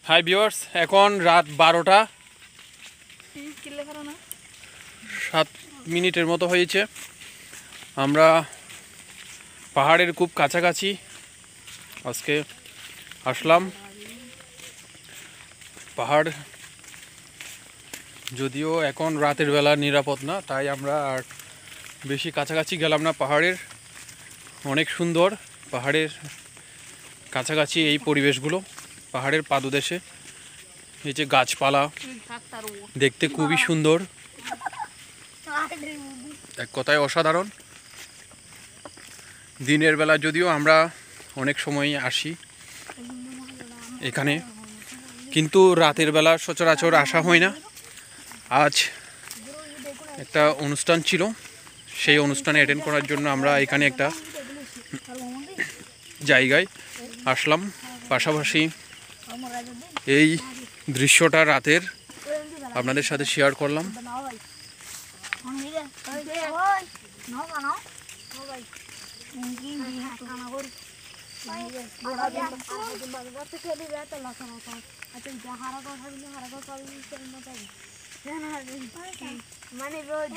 Hi viewers, এখন রাত 12টা 7 মিনিটের মতো হয়েছে। আমরা পাহাড়ের খুব কাছাকাছি আজকে আসলাম। পাহাড় যদিও এখন রাতের বেলা নিরাপদ না, তাই আমরা আর বেশি কাছাকাছি গেলাম না। পাহাড়ের অনেক সুন্দর, পাহাড়ের কাছাকাছি এই পরিবেশগুলো, পাহাড়ের পাদদেশে এই যে গাছপালা দেখতে খুবই সুন্দর, এক কথায় অসাধারণ। দিনের বেলা যদিও আমরা অনেক সময় আসি এখানে, কিন্তু রাতের বেলা সচরাচর আসা হয় না। আজ একটা অনুষ্ঠান ছিল, সেই অনুষ্ঠানে অ্যাটেন্ড করার জন্য আমরা এখানে একটা জায়গায় আসলাম। পাশাপাশি এই দৃশ্যটা রাতের আপনাদের সাথে শেয়ার করলাম। মানে